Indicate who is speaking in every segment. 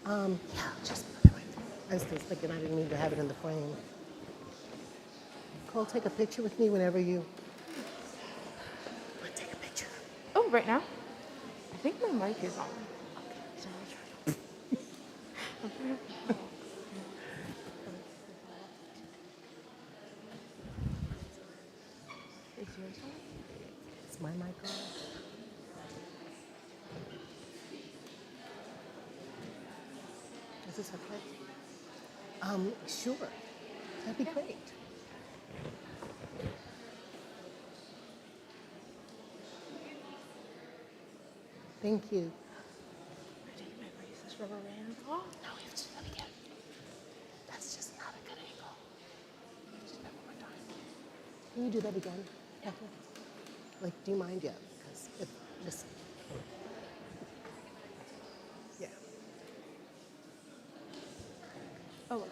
Speaker 1: Yeah, just put it right there. I was just thinking I didn't need to have it in the frame. Cole, take a picture with me whenever you want to take a picture.
Speaker 2: Oh, right now? I think my mic is on. Is yours on?
Speaker 1: Is my mic on? Is this okay? Sure. That'd be great. Thank you.
Speaker 2: I think my braces rubber bands off.
Speaker 1: No, you have to do that again. That's just not a good angle. Just do that one more time. Can you do that again, Catherine? Like, do you mind? Yeah, because it just. Yeah.
Speaker 2: Oh, okay.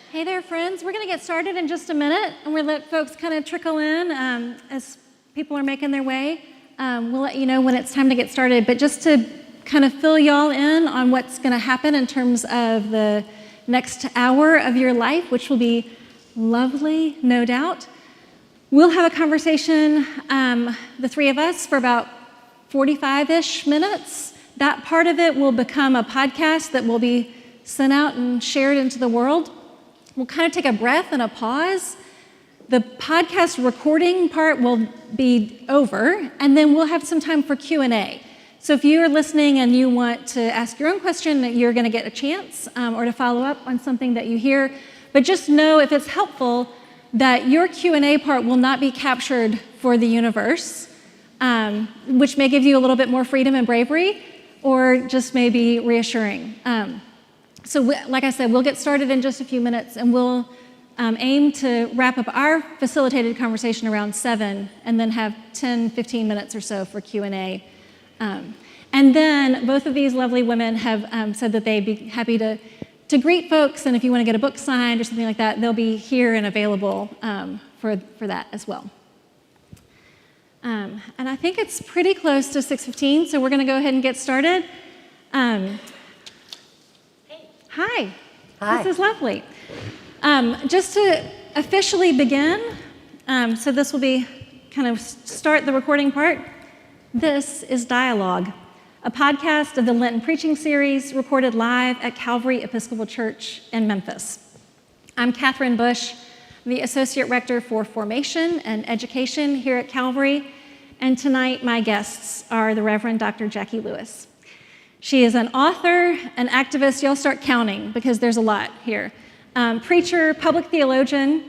Speaker 3: Hey there, friends. We're going to get started in just a minute, and we'll let folks kind of trickle in as people are making their way. We'll let you know when it's time to get started, but just to kind of fill y'all in on what's going to happen in terms of the next hour of your life, which will be lovely, no doubt. We'll have a conversation, the three of us, for about 45-ish minutes. That part of it will become a podcast that will be sent out and shared into the world. We'll kind of take a breath and a pause. The podcast recording part will be over, and then we'll have some time for Q&A. So if you're listening and you want to ask your own question, you're going to get a chance, or to follow up on something that you hear. But just know, if it's helpful, that your Q&A part will not be captured for the universe, which may give you a little bit more freedom and bravery, or just may be reassuring. So like I said, we'll get started in just a few minutes, and we'll aim to wrap up our facilitated conversation around 7, and then have 10, 15 minutes or so for Q&A. And then both of these lovely women have said that they'd be happy to greet folks, and if you want to get a book signed or something like that, they'll be here and available for that as well. And I think it's pretty close to 6:15, so we're going to go ahead and get started. Hi.
Speaker 1: Hi.
Speaker 3: This is lovely. Just to officially begin, so this will be kind of start the recording part. This is Dialogue, a podcast of the Lenten preaching series recorded live at Calvary Episcopal Church in Memphis. I'm Catherine Bush, the Associate Rector for Formation and Education here at Calvary, and tonight my guests are the Reverend Dr. Jacqui Lewis. She is an author, an activist, y'all start counting because there's a lot here, preacher, public theologian,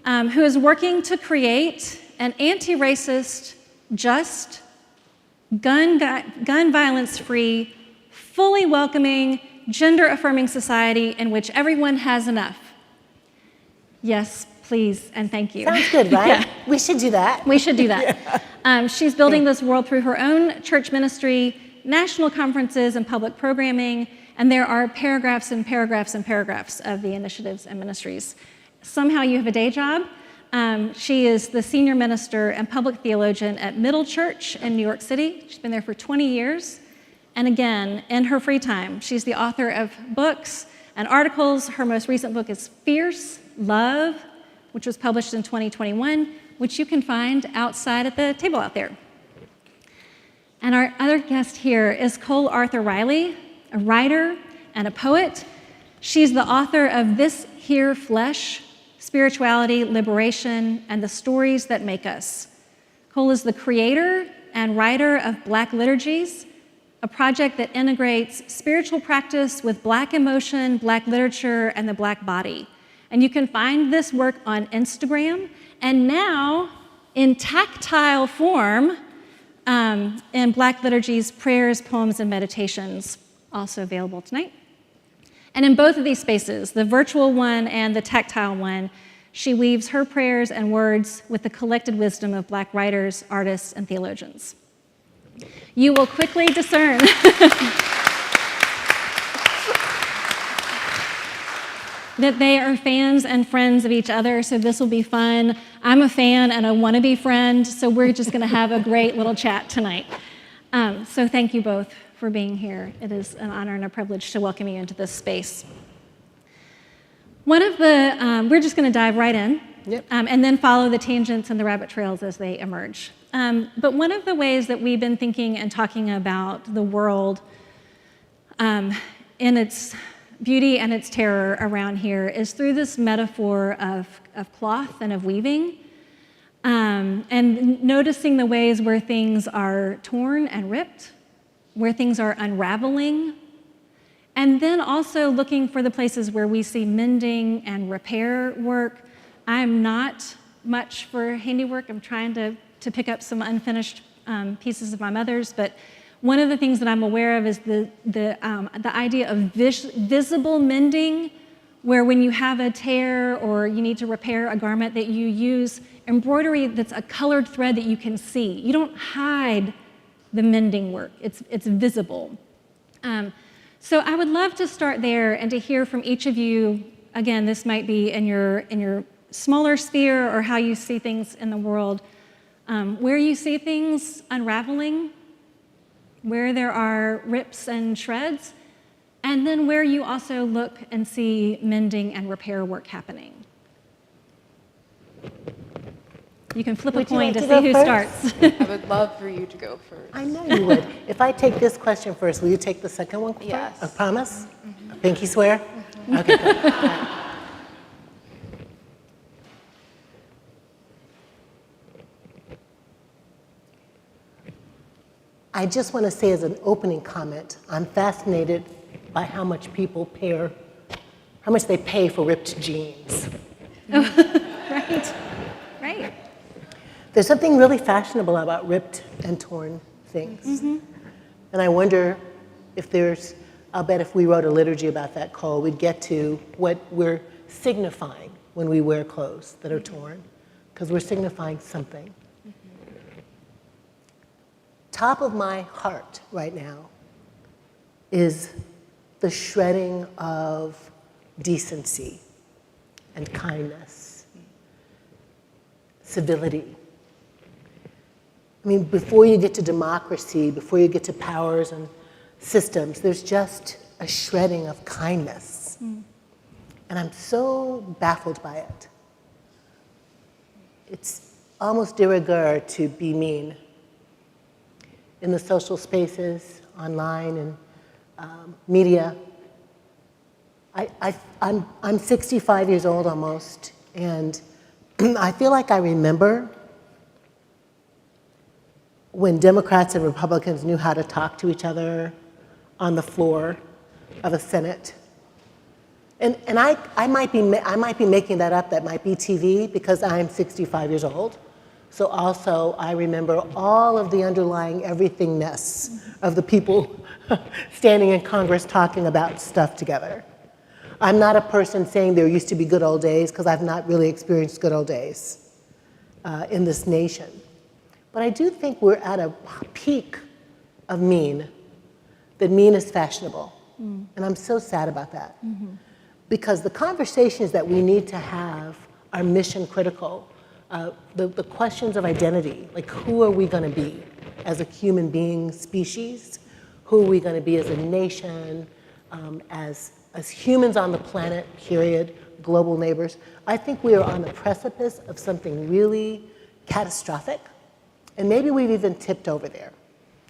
Speaker 3: who is working to create an anti-racist, just, gun violence-free, fully welcoming, gender-affirming society in which everyone has enough. Yes, please, and thank you.
Speaker 1: Sounds good, right?
Speaker 3: Yeah.
Speaker 1: We should do that.
Speaker 3: We should do that. Yeah. She's building this world through her own church ministry, national conferences, and public programming, and there are paragraphs and paragraphs and paragraphs of the initiatives and ministries. Somehow you have a day job. She is the senior minister and public theologian at Middle Church in New York City. She's been there for 20 years. And again, in her free time, she's the author of books and articles. Her most recent book is Fierce Love, which was published in 2021, which you can find outside at the table out there. And our other guest here is Cole Arthur Riley, a writer and a poet. She's the author of This Here Flesh, Spirituality, Liberation, and the Stories That Make Us. Cole is the creator and writer of Black Liturgies, a project that integrates spiritual practice with Black emotion, Black literature, and the Black body. And you can find this work on Instagram, and now in tactile form in Black Liturgies, prayers, poems, and meditations, also available tonight. And in both of these spaces, the virtual one and the tactile one, she weaves her prayers and words with the collected wisdom of Black writers, artists, and theologians. You will quickly discern that they are fans and friends of each other, so this will be fun. I'm a fan and a wannabe friend, so we're just going to have a great little chat tonight. So thank you both for being here. It is an honor and a privilege to welcome you into this space. One of the, we're just going to dive right in, and then follow the tangents and the rabbit trails as they emerge. But one of the ways that we've been thinking and talking about the world in its beauty and its terror around here is through this metaphor of cloth and of weaving, and noticing the ways where things are torn and ripped, where things are unraveling, and then also looking for the places where we see mending and repair work. I'm not much for handiwork. I'm trying to pick up some unfinished pieces of my mother's, but one of the things that I'm aware of is the idea of visible mending, where when you have a tear or you need to repair a garment, that you use embroidery that's a colored thread that you can see. You don't hide the mending work. It's visible. So I would love to start there and to hear from each of you. Again, this might be in your smaller sphere or how you see things in the world, where you see things unraveling, where there are rips and shreds, and then where you also look and see mending and repair work happening. You can flip a coin to see who starts.
Speaker 2: I would love for you to go first.
Speaker 1: I know you would. If I take this question first, will you take the second one first?
Speaker 2: Yes.
Speaker 1: I promise? Mm-hmm. Pinky swear? Mm-hmm. Okay, good. All right. I just want to say as an opening comment, I'm fascinated by how much people pay, how much they pay for ripped jeans.
Speaker 3: Right, right.
Speaker 1: There's something really fashionable about ripped and torn things. Mm-hmm. And I wonder if there's, I'll bet if we wrote a liturgy about that, Cole, we'd get to what we're signifying when we wear clothes that are torn, because we're signifying something. Top of my heart right now is the shredding of decency and kindness, civility. I mean, before you get to democracy, before you get to powers and systems, there's just a shredding of kindness. Mm. And I'm so baffled by it. It's almost de rigueur to be mean. In the social spaces, online, and media. I'm 65 years old almost, and I feel like I remember when Democrats and Republicans knew how to talk to each other on the floor of a Senate. And I might be making that up, that might be TV, because I'm 65 years old. So also, I remember all of the underlying everythingness of the people standing in Congress talking about stuff together. I'm not a person saying there used to be good old days, because I've not really experienced good old days in this nation. But I do think we're at a peak of mean, that mean is fashionable. Mm. And I'm so sad about that. Mm-hmm. Because the conversations that we need to have are mission critical. The questions of identity, like who are we going to be as a human being species? Who are we going to be as a nation, as humans on the planet, period, global neighbors? I think we are on the precipice of something really catastrophic, and maybe we've even tipped over there.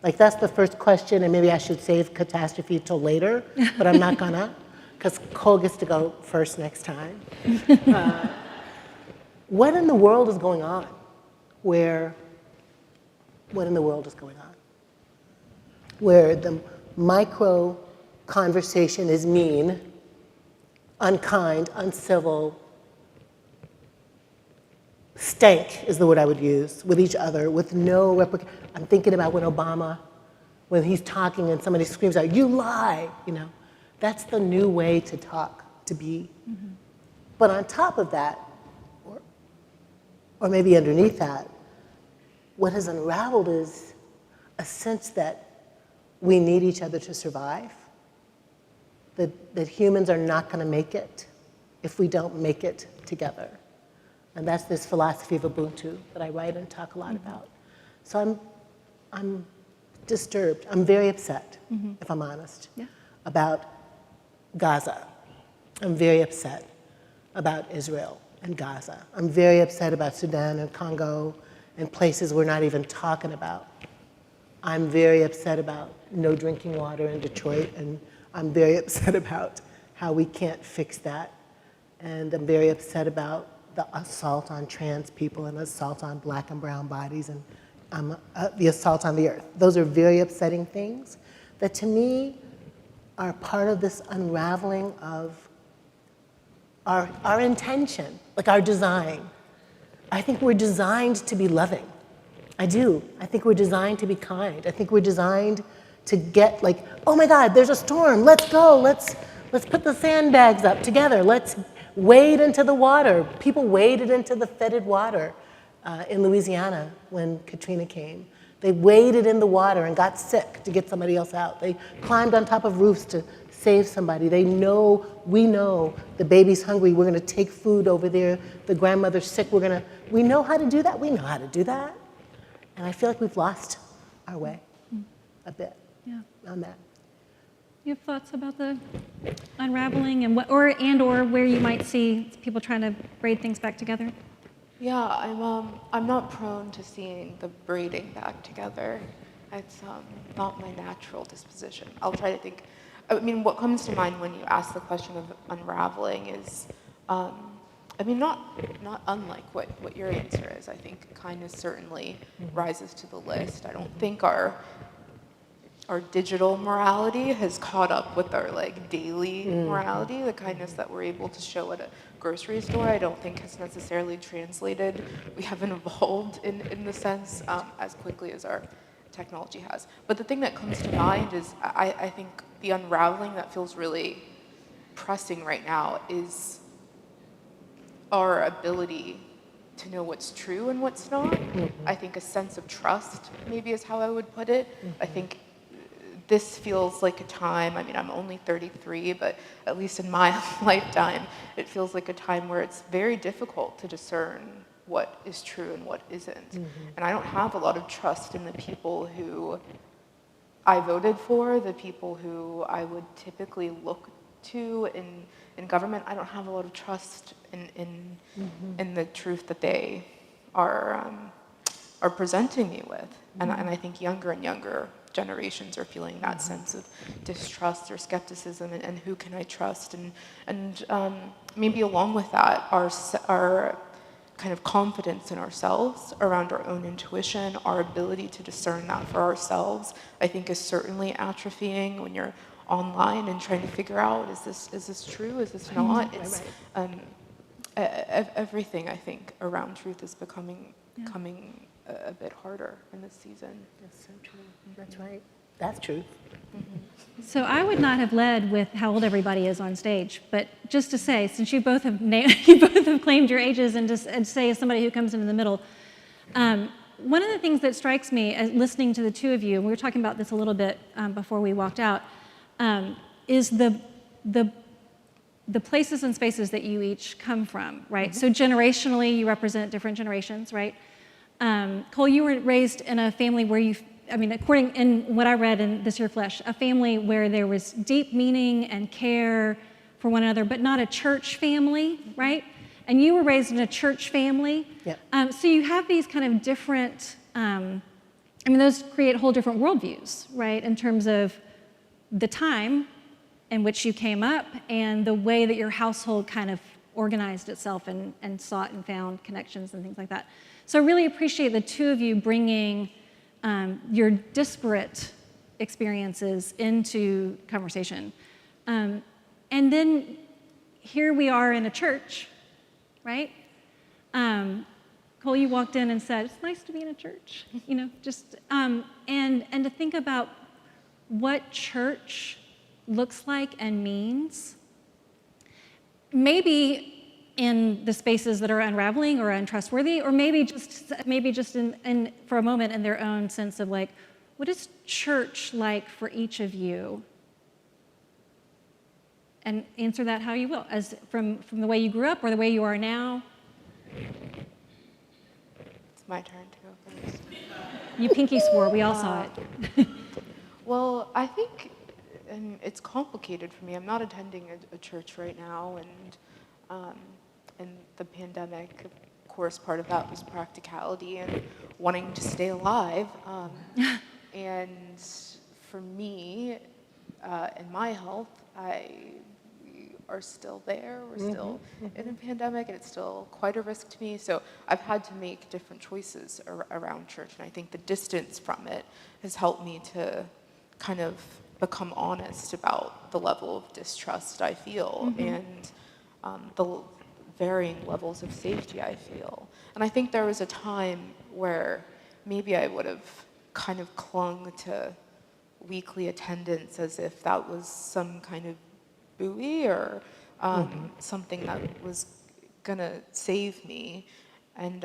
Speaker 1: Like that's the first question, and maybe I should save catastrophe till later, but I'm not gonna, because Cole gets to go first next time. What in the world is going on? What in the world is going on? where the micro conversation is mean, unkind, uncivil, stank is the word I would use, with each other, with no replication. I'm thinking about when Obama, when he's talking and somebody screams out, "You lie," you know. That's the new way to talk, to be. Mm-hmm. But on top of that, or maybe underneath that, what has unraveled is a sense that we need each other to survive, that humans are not going to make it if we don't make it together. And that's this philosophy of Ubuntu that I write and talk a lot about. So I'm disturbed. I'm very upset, if I'm honest, about Gaza. I'm very upset about Israel and Gaza. I'm very upset about Sudan and Congo and places we're not even talking about. I'm very upset about no drinking water in Detroit, and I'm very upset about how we can't fix that. And I'm very upset about the assault on trans people and assault on black and brown bodies and the assault on the earth. Those are very upsetting things that to me are part of this unraveling of our intention, like our design. I think we're designed to be loving. I do. I think we're designed to be kind. I think we're designed to get like, oh my God, there's a storm, let's go, let's put the sandbags up together, let's wade into the water. People waded into the fetid water in Louisiana when Katrina came. They waded in the water and got sick to get somebody else out. They climbed on top of roofs to save somebody. We know the baby's hungry, we're gonna take food over there, the grandmother's sick, we know how to do that, we know how to do that. And I feel like we've lost our way a bit on that.
Speaker 3: You have thoughts about the unraveling and or where you might see people trying to braid things back together?
Speaker 2: Yeah, I'm not prone to seeing the braiding back together. It's not my natural disposition. I'll try to think. I mean, what comes to mind when you ask the question of unraveling is, not unlike what your answer is. I think kindness certainly rises to the list. I don't think our digital morality has caught up with our daily morality. The kindness that we're able to show at a grocery store, I don't think has necessarily translated. We haven't evolved in the sense as quickly as our technology has. But the thing that comes to mind is I think the unraveling that feels really pressing right now is our ability to know what's true and what's not. I think a sense of trust maybe is how I would put it. I think this feels like a time, I'm only 33, but at least in my lifetime, it feels like a time where it's very difficult to discern what is true and what isn't. And I don't have a lot of trust in the people who I voted for, the people who I would typically look to in government. I don't have a lot of trust in the truth that they are presenting me with. And I think younger and younger generations are feeling that sense of distrust or skepticism and who can I trust, and maybe along with that our kind of confidence in ourselves around our own intuition, our ability to discern that for ourselves, I think is certainly atrophying when you're online and trying to figure out, is this true, is this not? It's everything I think around truth is becoming a bit harder in this season.
Speaker 1: That's so true. That's right. That's true.
Speaker 3: So I would not have led with how old everybody is on stage, but just to say, since you both have you both have claimed your ages, and say as somebody who comes in the middle, one of the things that strikes me as listening to the two of you, and we were talking about this a little bit before we walked out, is the places and spaces that you each come from, right? So generationally, you represent different generations, right? Cole, you were raised in a family where according in what I read in This Your Flesh, a family where there was deep meaning and care for one another, but not a church family, right? And you were raised in a church family.
Speaker 1: Yep.
Speaker 3: So you have these kind of different, those create whole different worldviews, right? In terms of the time in which you came up and the way that your household kind of organized itself and sought and found connections and things like that. So I really appreciate the two of you bringing your disparate experiences into conversation. And then here we are in a church, right? Cole, you walked in and said, it's nice to be in a church, just, and to think about what church looks like and means, maybe in the spaces that are unraveling or untrustworthy, or maybe just in for a moment in their own sense of like, what is church like for each of you? And answer that how you will, as from the way you grew up or the way you are now.
Speaker 2: It's my turn to go first.
Speaker 3: You pinky swore, we all saw it.
Speaker 2: Well, I think it's complicated for me. I'm not attending a church right now, and the pandemic, of course, part of that was practicality and wanting to stay alive. And for me, and my health, we are still there. We're still in a pandemic, and it's still quite a risk to me. So I've had to make different choices around church, and I think the distance from it has helped me to kind of become honest about the level of distrust I feel and the varying levels of safety I feel. And I think there was a time where maybe I would have kind of clung to weekly attendance as if that was some kind of buoy or something that was gonna save me. And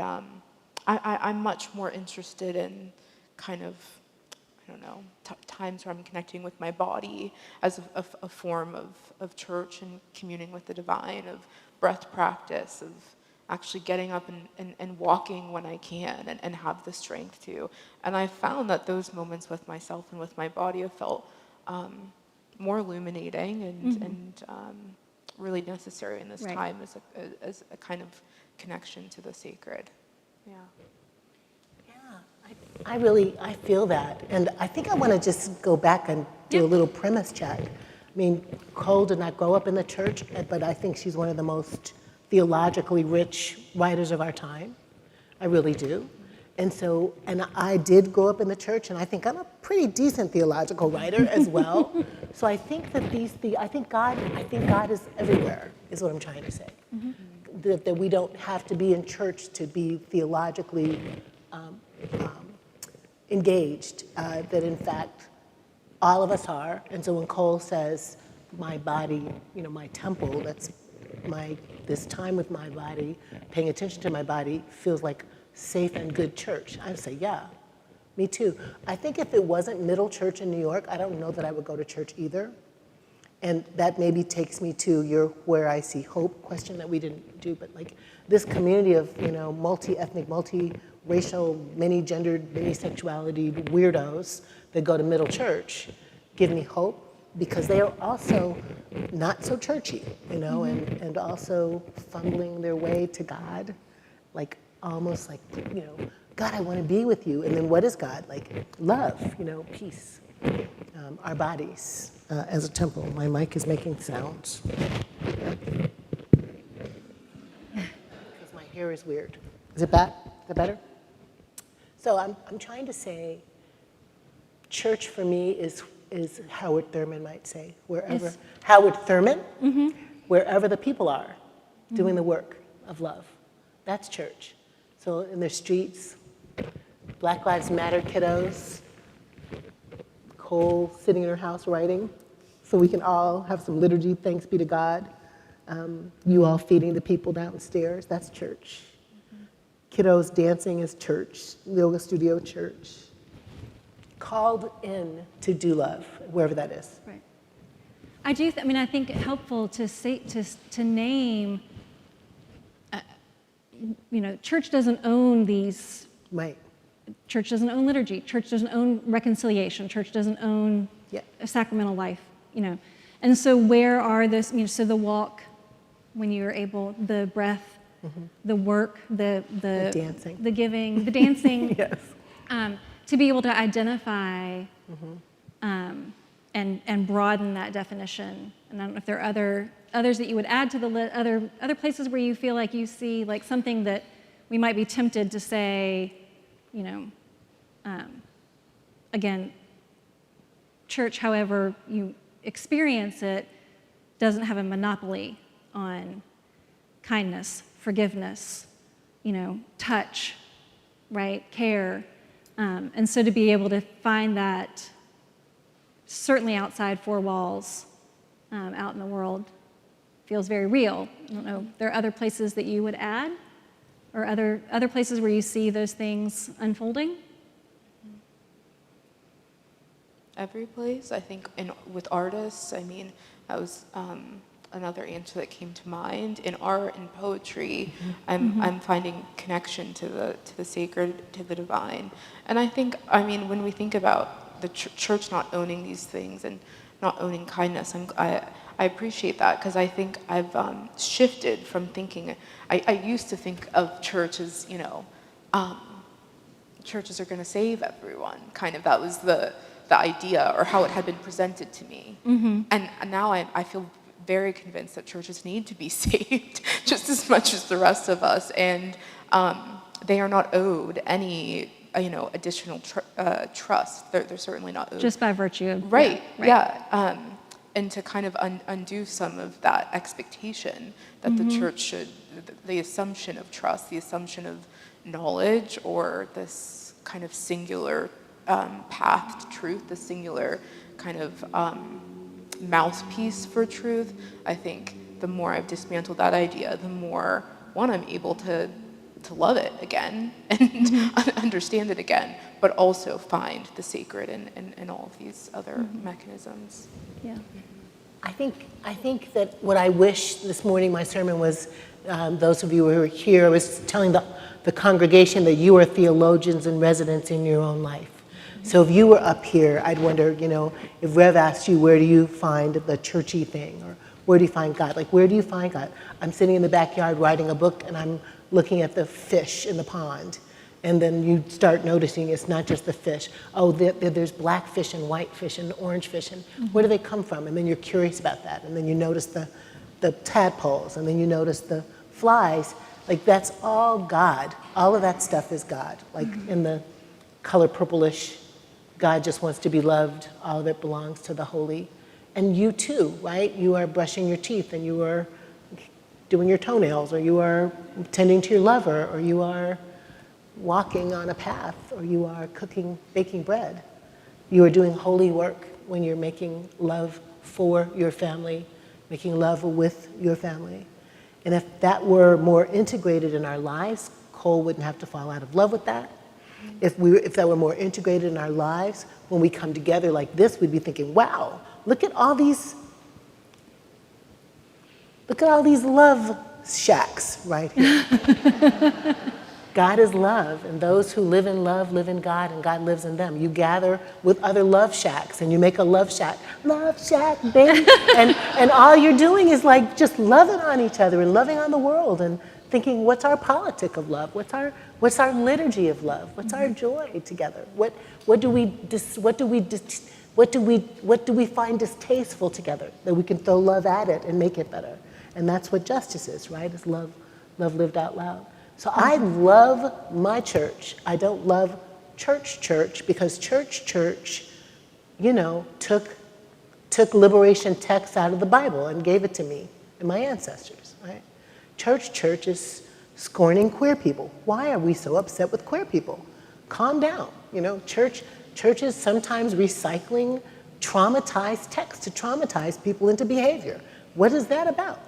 Speaker 2: I'm much more interested in kind of, I don't know, times where I'm connecting with my body as a form of church and communing with the divine, of breath practice, of actually getting up and walking when I can and have the strength to. And I found that those moments with myself and with my body have felt more illuminating and really necessary in this time as a kind of connection to the sacred. Yeah.
Speaker 1: I feel that. And I think I want to just go back and do a little premise check. I mean, Cole did not grow up in the church, but I think she's one of the most theologically rich writers of our time. I really do. And I did grow up in the church, and I think I'm a pretty decent theological writer as well. So I think that I think God is everywhere, is what I'm trying to say. That we don't have to be in church to be theologically engaged, that in fact, all of us are. And so when Cole says, my body, my temple, that's this time with my body, paying attention to my body feels like safe and good church. I would say, yeah, me too. I think if it wasn't middle church in New York, I don't know that I would go to church either. And that maybe takes me to your where I see hope question that we didn't do, but like this community of, multi-ethnic, multi-racial, many-gendered, many-sexuality weirdos that go to middle church give me hope, because they are also not so churchy, and also fumbling their way to God, like almost like, God, I want to be with you. And then what is God? Like love, peace. Our bodies as a temple. My mic is making sounds. Because my hair is weird. Is it bad? Is that better? So I'm trying to say, church for me is Howard Thurman might say, wherever, Howard Thurman, wherever the people are doing the work of love. That's church. So in their streets, Black Lives Matter kiddos, Cole sitting in her house writing, so we can all have some liturgy, thanks be to God. You all feeding the people downstairs, that's church. Kiddos dancing is church, yoga studio church. Called in to do love, wherever that is.
Speaker 3: Right. I think it's helpful to say, to name, church doesn't own these.
Speaker 1: Right.
Speaker 3: Church doesn't own liturgy. Church doesn't own reconciliation. Church doesn't own a sacramental life, And so where are this, so the walk, when you're able, the breath, the work, the
Speaker 1: dancing,
Speaker 3: the giving, the dancing.
Speaker 1: Yes.
Speaker 3: To be able to identify and broaden that definition. And I don't know if there are others that you would add to the other places where you feel like you see like something that we might be tempted to say, again, church, however you experience it, doesn't have a monopoly on kindness, forgiveness, touch, right, care. And so to be able to find that certainly outside four walls, out in the world, feels very real. I don't know, there are other places that you would add, or other places where you see those things unfolding?
Speaker 2: Every place, I think, with artists, I mean, that was another answer that came to mind. In art and poetry, I'm finding connection to the sacred, to the divine. And I think, when we think about the church not owning these things and not owning kindness, I appreciate that, because I think I've shifted from thinking, I used to think of church as, churches are going to save everyone, kind of. That was the idea, or how it had been presented to me. And now I feel very convinced that churches need to be saved just as much as the rest of us, and they are not owed any additional trust. They're certainly not owed.
Speaker 3: Just by virtue of...
Speaker 2: Right, yeah. And to kind of undo some of that expectation that the church should, the assumption of trust, the assumption of knowledge, or this kind of singular path to truth, the singular kind of mouthpiece for truth. I think the more I've dismantled that idea, the more, one, I'm able to love it again and understand it again, but also find the sacred in all of these other mechanisms.
Speaker 3: Yeah.
Speaker 1: I think that what I wish this morning, my sermon was, those of you who were here, I was telling the congregation that you are theologians and residents in your own life. So if you were up here, I'd wonder, if Rev asked you, where do you find the churchy thing? Or where do you find God? Like, where do you find God? I'm sitting in the backyard writing a book, and I'm looking at the fish in the pond. And then you start noticing it's not just the fish. Oh, there's black fish and white fish and orange fish, and where do they come from? And then you're curious about that. And then you notice the tadpoles, and then you notice the flies. Like, that's all God. All of that stuff is God. Like, in the color purplish, God just wants to be loved. All that belongs to the holy. And you too, right? You are brushing your teeth, and you are doing your toenails, or you are tending to your lover, or you are walking on a path, or you are baking bread. You are doing holy work when you're making love for your family, making love with your family. And if that were more integrated in our lives, Cole wouldn't have to fall out of love with that. If that were more integrated in our lives, when we come together like this, we'd be thinking, wow, look at all these love shacks right here. God is love, and those who live in love live in God, and God lives in them. You gather with other love shacks, and you make a love shack, baby. and all you're doing is like just loving on each other and loving on the world, and thinking, what's our politic of love? What's our liturgy of love? What's our joy together? What do we find distasteful together that we can throw love at it and make it better? And that's what justice is, right? It's love lived out loud. So I love my church. I don't love church because church, took liberation texts out of the Bible and gave it to me and my ancestors, right? Church is scorning queer people. Why are we so upset with queer people? Calm down. Church is sometimes recycling traumatized texts to traumatize people into behavior. What is that about?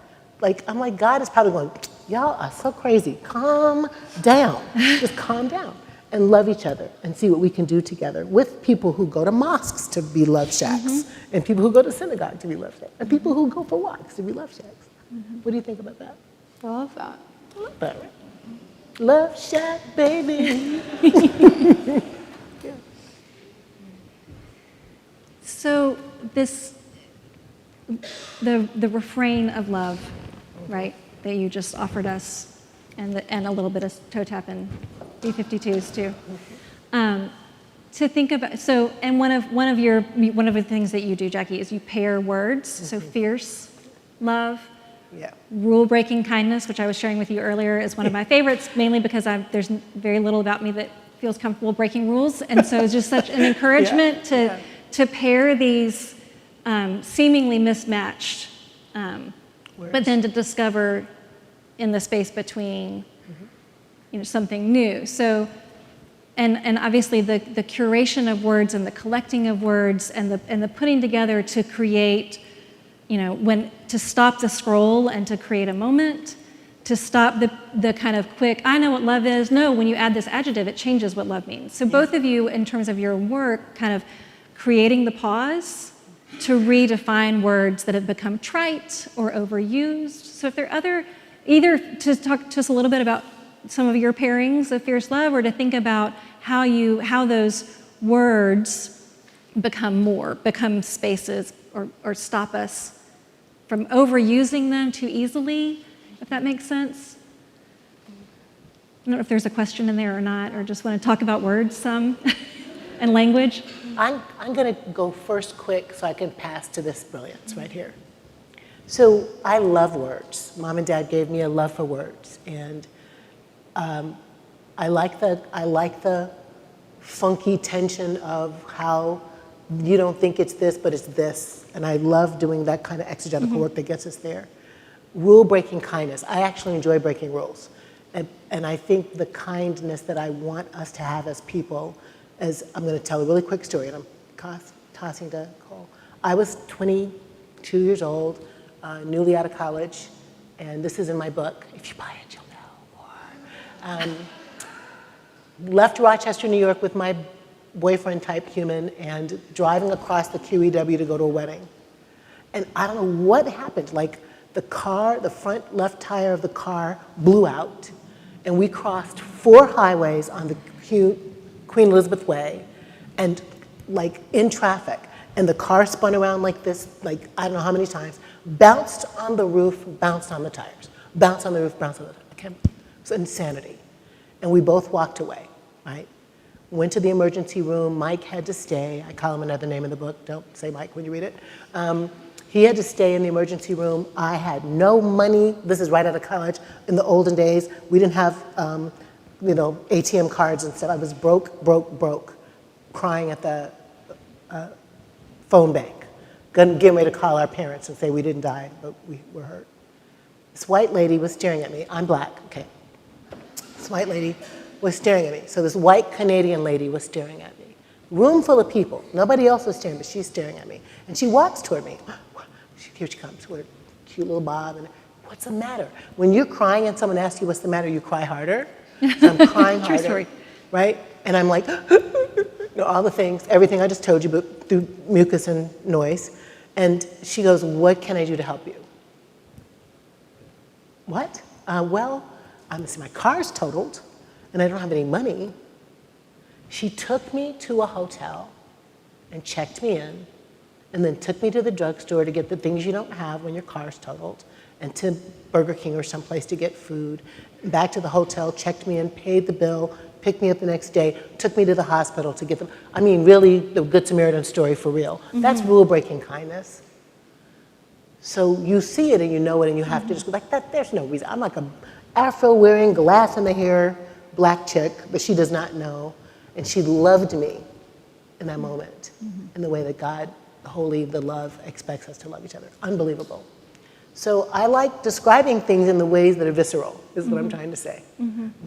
Speaker 1: I'm like, God is probably going, y'all are so crazy. Calm down. Just calm down and love each other and see what we can do together with people who go to mosques to be love shacks, and people who go to synagogue to be love shacks, and people who go for walks to be love shacks. What do you think about that?
Speaker 2: I love that.
Speaker 1: I love that, right? Love shack, baby. Yeah.
Speaker 3: So the refrain of love, right, that you just offered us, and a little bit of toe tap and B-52s too. To think about, and one of the things that you do, Jacqui, is you pair words. So fierce love, rule-breaking kindness, which I was sharing with you earlier, is one of my favorites, mainly because there's very little about me that feels comfortable breaking rules, and so it's just such an encouragement to pair these seemingly mismatched, but then to discover in the space between, something new. So, and obviously the curation of words and the collecting of words and the putting together to create, when to stop the scroll and to create a moment, to stop the kind of quick, I know what love is. No, when you add this adjective, it changes what love means. So both of you, in terms of your work, kind of creating the pause to redefine words that have become trite or overused. So if there are either to talk to us a little bit about some of your pairings of fierce love, or to think about how those words become spaces or stop us from overusing them too easily, if that makes sense. I don't know if there's a question in there or not, or just want to talk about words some and language.
Speaker 1: I'm going to go first quick so I can pass to this brilliance right here. So I love words. Mom and Dad gave me a love for words, and I like the funky tension of how you don't think it's this, but it's this. And I love doing that kind of exegetical work that gets us there. Rule-breaking kindness. I actually enjoy breaking rules. And I think the kindness that I want us to have as people, I'm going to tell a really quick story, and I'm tossing to Cole. I was 22 years old, newly out of college, and this is in my book. If you buy it, you'll know more. Left Rochester, New York with my boyfriend type human, and driving across the QEW to go to a wedding. And I don't know what happened. Like, the front left tire of the car blew out, and we crossed 4 highways on the Queen Elizabeth Way, and like in traffic. And the car spun around like this, like I don't know how many times, bounced on the roof, bounced on the tires, bounced on the roof, bounced on the tires. Okay? It was insanity. And we both walked away, right? Went to the emergency room. Mike had to stay. I call him another name in the book. Don't say Mike when you read it. He had to stay in the emergency room. I had no money. This is right out of college. In the olden days, we didn't have, ATM cards and stuff. I was broke, crying at the phone bank, getting ready to call our parents and say we didn't die, but we were hurt. This white lady was staring at me. I'm black, okay. This white lady was staring at me. So this white Canadian lady was staring at me. Room full of people. Nobody else was staring, but she's staring at me. And she walks toward me. Here she comes with a cute little bob. And what's the matter? When you're crying and someone asks you what's the matter, you cry harder. So I'm crying harder. True story. Right? And I'm like, all the things, everything I just told you, but through mucus and noise. And she goes, what can I do to help you? What? My car's totaled, and I don't have any money. She took me to a hotel and checked me in, and then took me to the drugstore to get the things you don't have when your car's totaled, and to Burger King or someplace to get food. Back to the hotel, checked me in, paid the bill, picked me up the next day, took me to the hospital to get them. I mean, really, the Good Samaritan story for real. Mm-hmm. That's rule-breaking kindness. So you see it and you know it, and you have to just go like that. There's no reason. I'm like a afro-wearing, glass in the hair, black chick, but she does not know. And she loved me in that moment, in the way that God, holy, the love, expects us to love each other. Unbelievable. So I like describing things in the ways that are visceral, is what I'm trying to say.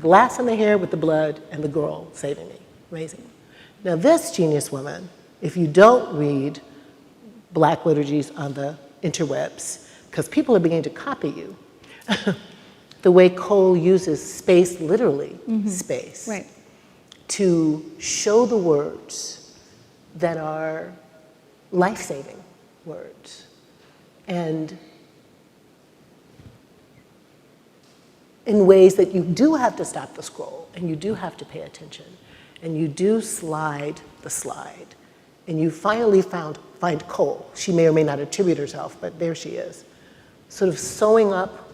Speaker 1: Glass in the hair with the blood and the girl saving me. Amazing. Now this genius woman, if you don't read Black Liturgies on the interwebs, because people are beginning to copy you, the way Cole uses space, literally space,
Speaker 3: right,
Speaker 1: to show the words that are life-saving words. And in ways that you do have to stop the scroll, and you do have to pay attention, and you do slide the slide, and you finally find Cole. She may or may not attribute herself, but there she is, sort of sewing up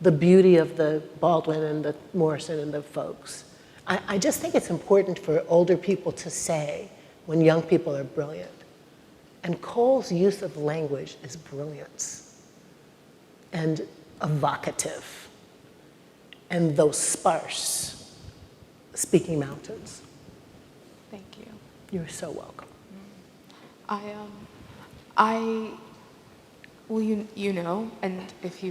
Speaker 1: the beauty of the Baldwin and the Morrison and the folks. I just think it's important for older people to say when young people are brilliant. And Cole's use of language is brilliance and evocative, and those sparse speaking mountains.
Speaker 2: Thank you.
Speaker 1: You're so welcome.
Speaker 2: Well, you know, and if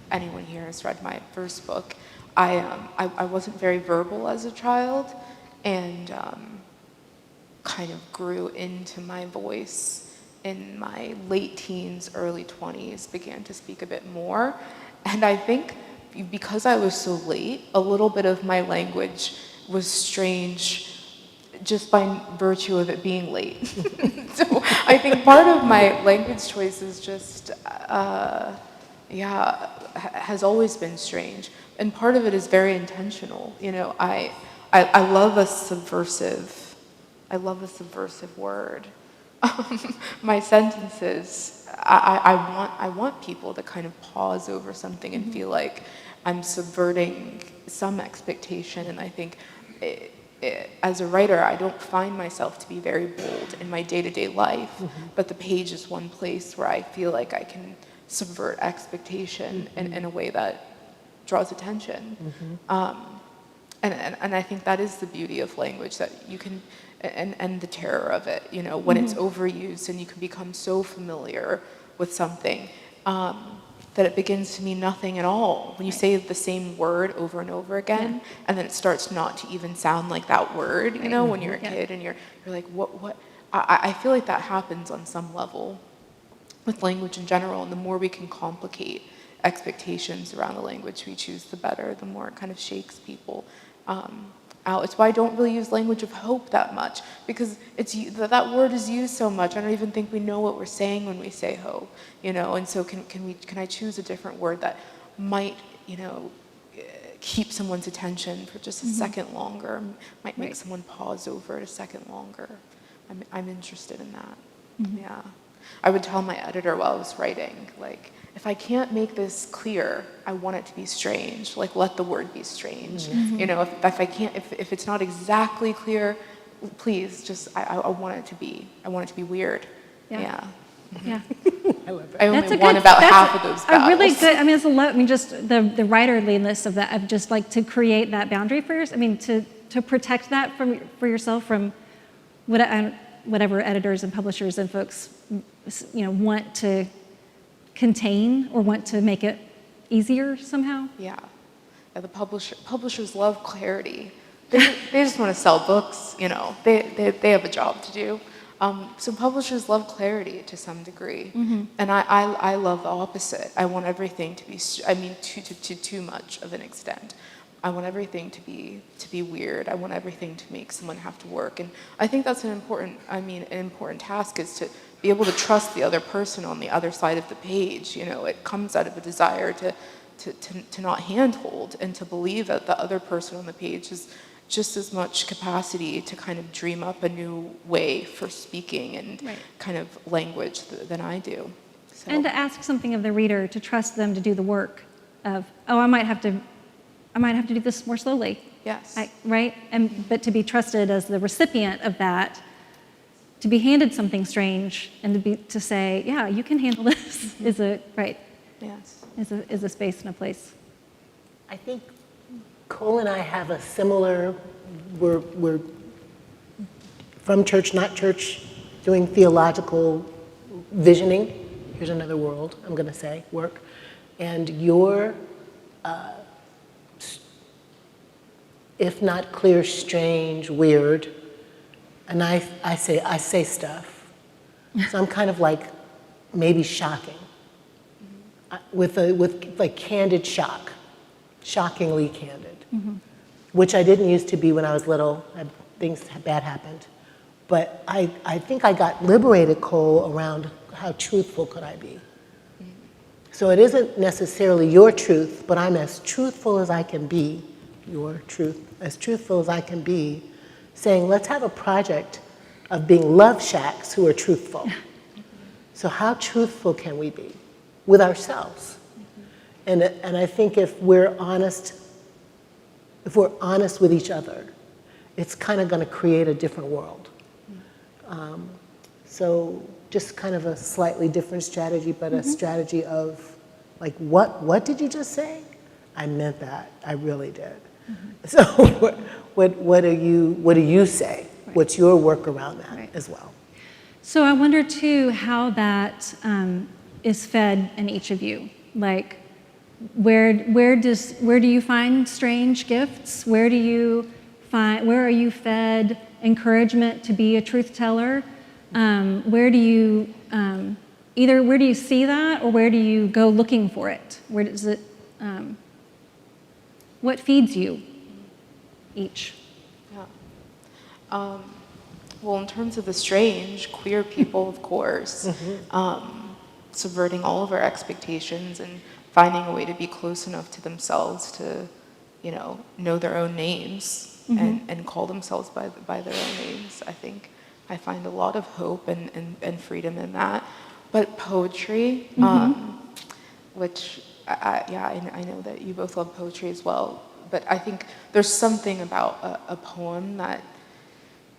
Speaker 2: anyone here has read my first book, I wasn't very verbal as a child, and kind of grew into my voice in my late teens, early 20s, began to speak a bit more. And I think because I was so late, a little bit of my language was strange just by virtue of it being late. So I think part of my language choice is just, has always been strange. And part of it is very intentional. You know, I love a subversive word. My sentences, I want people to kind of pause over something and feel like I'm subverting some expectation. And I think as a writer, I don't find myself to be very bold in my day-to-day life, but the page is one place where I feel like I can subvert expectation in a way that draws attention. And I think that is the beauty of language, that you can, and the terror of it, you know, when it's overused and you can become so familiar with something that it begins to mean nothing at all. When you say the same word over and over again, and then it starts not to even sound like that word, you know, when you're a kid and you're like, what? I feel like that happens on some level with language in general, and the more we can complicate expectations around the language we choose, the better, the more it kind of shakes people out. It's why I don't really use language of hope that much, because that word is used so much. I don't even think we know what we're saying when we say hope, you know. And so can I choose a different word that might, you know, keep someone's attention for just a second longer, might make someone pause over it a second longer. I'm interested in that. Yeah. I would tell my editor while I was writing, like, if I can't make this clear, I want it to be strange. Like, let the word be strange. You know, if I can't, if it's not exactly clear, please just, I want it to be weird. Yeah.
Speaker 1: I love that.
Speaker 2: I only won about half of those battles.
Speaker 3: A really good, I mean, it's a lot, I mean, just the writerliness of that, of just like to create that boundary for yourself, I mean, to protect that for yourself from whatever editors and publishers and folks, you know, want to contain or want to make it easier somehow.
Speaker 2: Yeah, the publishers love clarity. They just want to sell books, you know. They have a job to do. So publishers love clarity to some degree, and I love the opposite. I want everything to be, to too much of an extent. I want everything to be weird. I want everything to make someone have to work, and I think that's an important task, is to be able to trust the other person on the other side of the page. You know, it comes out of a desire to not handhold and to believe that the other person on the page has just as much capacity to kind of dream up a new way for speaking and kind of language than I do. So.
Speaker 3: And to ask something of the reader, to trust them to do the work of, I might have to do this more slowly.
Speaker 2: Yes.
Speaker 3: Right? But to be trusted as the recipient of that, to be handed something strange, and to say, yeah, you can handle this, is a space and a place.
Speaker 1: I think Cole and I have a similar, we're from church, not church, doing theological visioning. Here's another world, I'm going to say, work. And your, if not clear, strange, weird, and I say stuff. So I'm kind of like maybe shocking, with like candid shock, shockingly candid, which I didn't used to be when I was little. Things bad happened, but I think I got liberated, Cole, around how truthful could I be. So it isn't necessarily your truth, but I'm as truthful as I can be, your truth, as truthful as I can be, saying, let's have a project of being love shacks who are truthful. So how truthful can we be with ourselves? And I think if we're honest with each other, it's kind of going to create a different world. So just kind of a slightly different strategy, but a strategy of like, what did you just say? I meant that. I really did. So what do you say? What's your work around that as well?
Speaker 3: So I wonder too how that is fed in each of you. Like, where do you find strange gifts? Where are you fed encouragement to be a truth teller? Where do you see that, or where do you go looking for it? Where does it? What feeds you each?
Speaker 2: Yeah. Well, in terms of the strange, queer people, of course, subverting all of our expectations and finding a way to be close enough to themselves to, know their own names and call themselves by their own names. I think I find a lot of hope and freedom in that. But poetry, which, I know that you both love poetry as well, but I think there's something about a poem that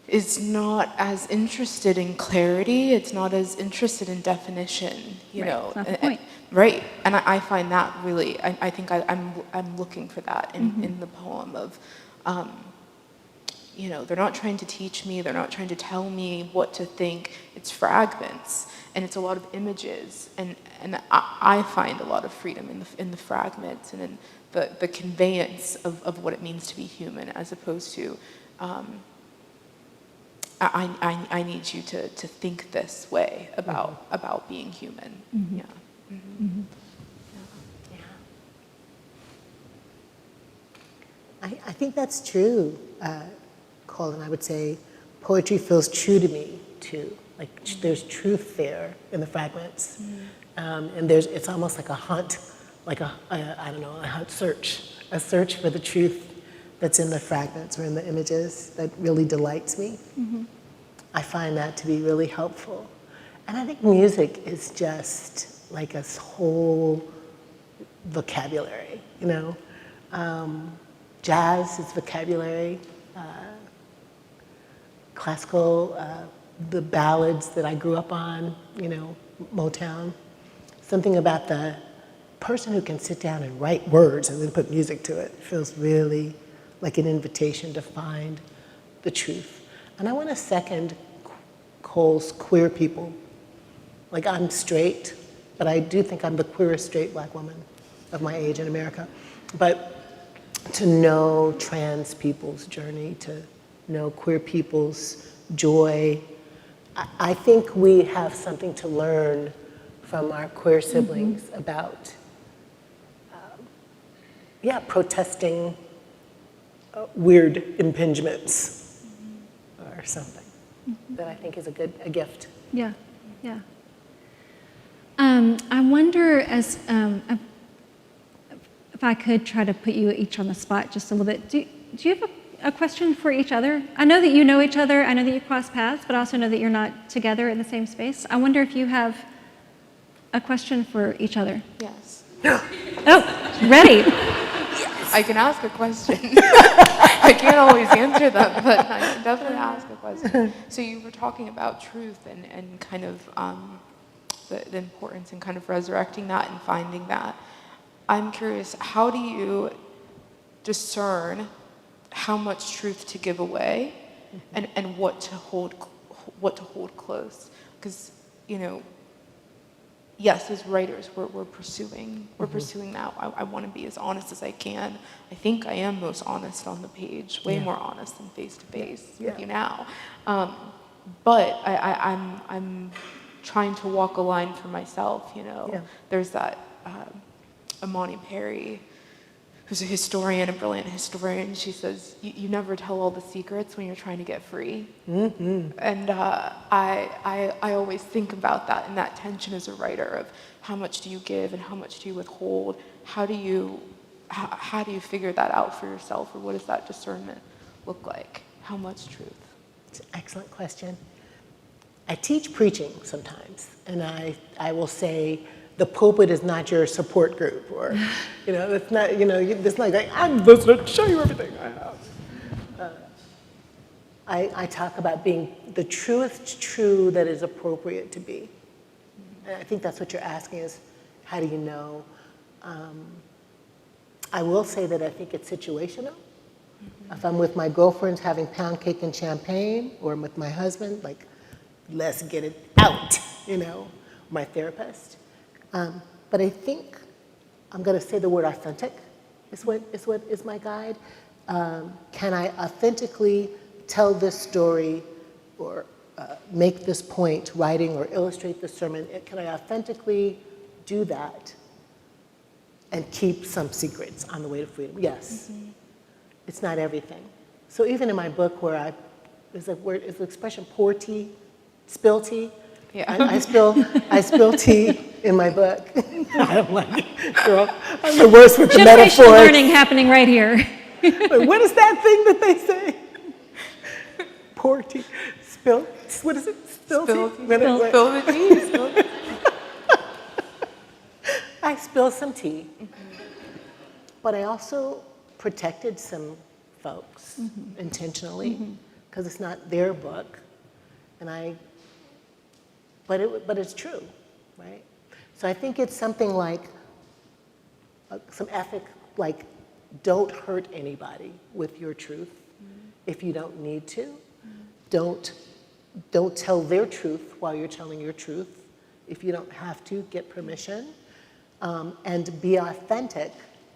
Speaker 2: is not as interested in clarity, it's not as interested in definition, you know.
Speaker 3: That's the point.
Speaker 2: Right, and I find that really, I think I'm looking for that in the poem of, they're not trying to teach me, they're not trying to tell me what to think, it's fragments, and it's a lot of images, and I find a lot of freedom in the fragments and in the conveyance of what it means to be human, as opposed to, I need you to think this way about being human. Yeah.
Speaker 1: I think that's true, Colin. I would say poetry feels true to me too. Like there's truth there in the fragments, and it's almost like a hunt, like a hunt a search for the truth that's in the fragments or in the images that really delights me. I find that to be really helpful. And I think music is just like a whole vocabulary, Jazz is vocabulary, classical, the ballads that I grew up on, Motown. Something about the person who can sit down and write words and then put music to it feels really like an invitation to find the truth. And I want to second Cole's queer people. Like I'm straight, but I do think I'm the queerest straight Black woman of my age in America. But to know trans people's journey, to know queer people's joy, I think we have something to learn from our queer siblings about, protesting weird impingements or something that I think is a gift.
Speaker 3: Yeah. I wonder, if I could try to put you each on the spot just a little bit, do you have a question for each other? I know that you know each other, I know that you cross paths, but I also know that you're not together in the same space. I wonder if you have a question for each other.
Speaker 2: Yes.
Speaker 3: Oh, ready.
Speaker 2: I can ask a question. I can't always answer them, but I can definitely ask a question. So you were talking about truth and kind of the importance in kind of resurrecting that and finding that. I'm curious, how do you discern how much truth to give away and what to hold close? Because, yes, as writers, we're pursuing that. I want to be as honest as I can. I think I am most honest on the page, way more honest than face to face with you now. But I'm trying to walk a line for myself. There's that Imani Perry, who's a historian, a brilliant historian. She says, "You never tell all the secrets when you're trying to get free." And I always think about that and that tension as a writer of how much do you give and how much do you withhold? How do you figure that out for yourself, or what does that discernment look like? How much truth?
Speaker 1: It's an excellent question. I teach preaching sometimes, and I will say the pulpit is not your support group, or it's not it's not like I'm listening to show you everything I have. I talk about being the truest true that is appropriate to be, and I think that's what you're asking is how do you know? I will say that I think it's situational. If I'm with my girlfriends having pound cake and champagne, or I'm with my husband, like let's get it out, my therapist. But I think I'm going to say the word authentic is what is my guide. Can I authentically tell this story or make this point, writing or illustrate the sermon? Can I authentically do that and keep some secrets on the way to freedom? Yes. Mm-hmm. It's not everything. So even in my book where is the expression pour tea, spill tea? Yeah. I spill tea in my book. I'm like, girl, I'm the worst with the metaphors.
Speaker 3: Generational learning happening right here.
Speaker 1: What is that thing that they say? Pour tea, spill, what is it? Spill tea?
Speaker 2: Spill the tea. Spill the tea.
Speaker 1: I spilled some tea, but I also protected some folks intentionally because it's not their book, but it's true, right? So I think it's something like some ethic, like don't hurt anybody with your truth if you don't need to. Don't tell their truth while you're telling your truth. If you don't have to, get permission. And be authentic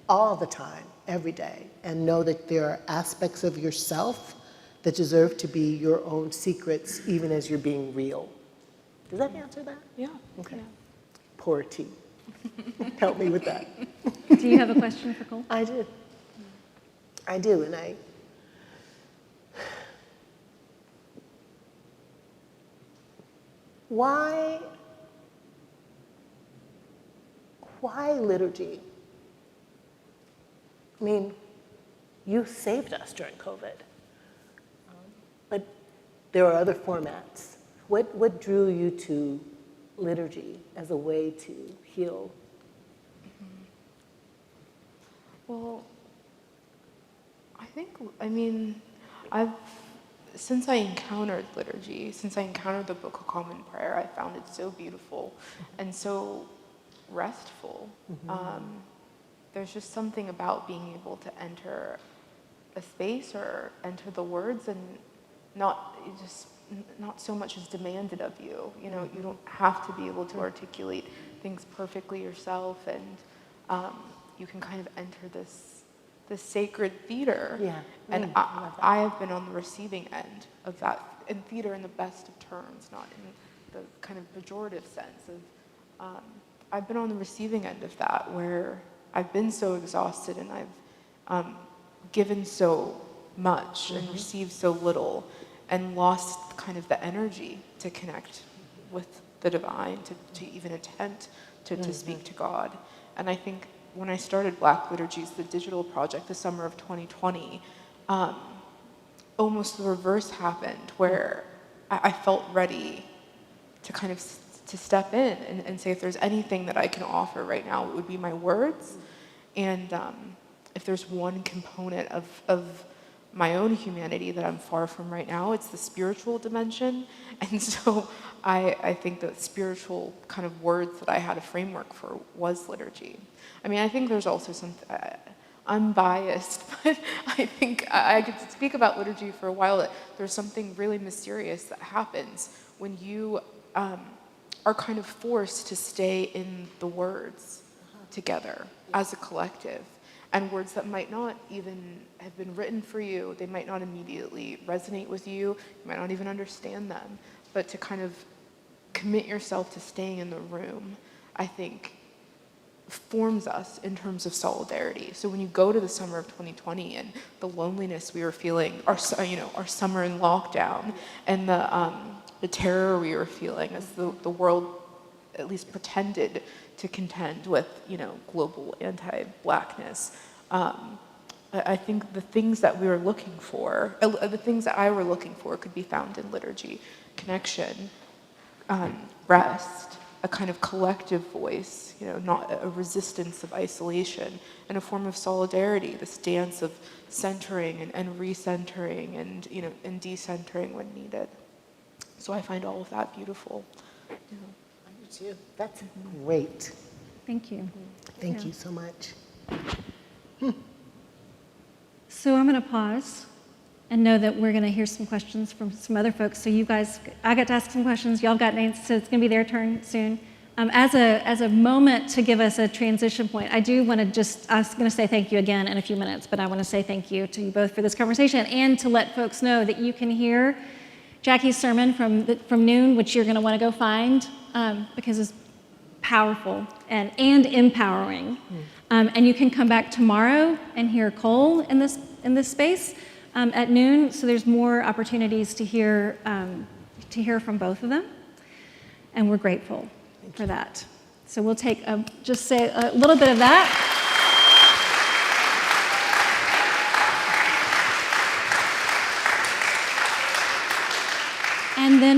Speaker 1: all the time, every day, and know that there are aspects of yourself that deserve to be your own secrets, even as you're being real. Does that answer that?
Speaker 2: Yeah.
Speaker 1: Okay.
Speaker 2: Yeah.
Speaker 1: Pour tea. Help me with that.
Speaker 3: Do you have a question for Cole?
Speaker 1: I do. And why liturgy? I mean, you saved us during COVID, but there are other formats. What drew you to liturgy as a way to heal?
Speaker 2: Well, since I encountered liturgy, since I encountered the Book of Common Prayer, I found it so beautiful and so restful. There's just something about being able to enter a space or enter the words and not so much is demanded of you. You don't have to be able to articulate things perfectly yourself, and you can kind of enter this sacred theater.
Speaker 1: Yeah.
Speaker 2: And I have been on the receiving end of that, in theater in the best of terms, not in the kind of pejorative sense of, I've been on the receiving end of that, where I've been so exhausted and I've given so much and received so little and lost kind of the energy to connect with the divine, to even attempt to speak to God. And I think when I started Black Liturgies, the digital project, the summer of 2020, almost the reverse happened, where I felt ready to kind of to step in and say, if there's anything that I can offer right now, it would be my words. And if there's one component of my own humanity that I'm far from right now, it's the spiritual dimension. And so I think that spiritual kind of words that I had a framework for was liturgy. I mean, I think there's also some, I'm biased, but I think I could speak about liturgy for a while, that there's something really mysterious that happens when you are kind of forced to stay in the words together as a collective. And words that might not even have been written for you, they might not immediately resonate with you, you might not even understand them, but to kind of commit yourself to staying in the room, I think, forms us in terms of solidarity. So when you go to the summer of 2020 and the loneliness we were feeling, our summer in lockdown, and the terror we were feeling as the world at least pretended to contend with, global anti-Blackness. I think the things that we were looking for, the things that I were looking for, could be found in liturgy: connection, rest, a kind of collective voice, not a resistance of isolation, and a form of solidarity, this dance of centering and recentering and and decentering when needed. So I find all of that beautiful.
Speaker 1: I do too. That's great.
Speaker 3: Thank you.
Speaker 1: Thank you so much.
Speaker 3: So I'm going to pause and know that we're going to hear some questions from some other folks. So you guys, I got to ask some questions. Y'all got names, so it's going to be their turn soon. As a moment to give us a transition point, I do want to I was going to say thank you again in a few minutes, but I want to say thank you to you both for this conversation and to let folks know that you can hear Jacqui's sermon from noon, which you're going to want to go find because it's powerful and empowering. And you can come back tomorrow and hear Cole in this space at noon. So there's more opportunities to hear from both of them, and we're grateful for that. So we'll take just say a little bit of that. And then